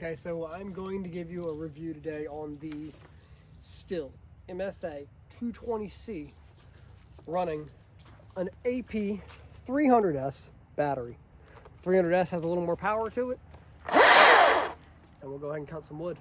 Okay, so I'm going to give you a review today on the Stihl msa-230 running an AP 300S battery. 300S has a little more power to it, and we'll go ahead and cut some wood.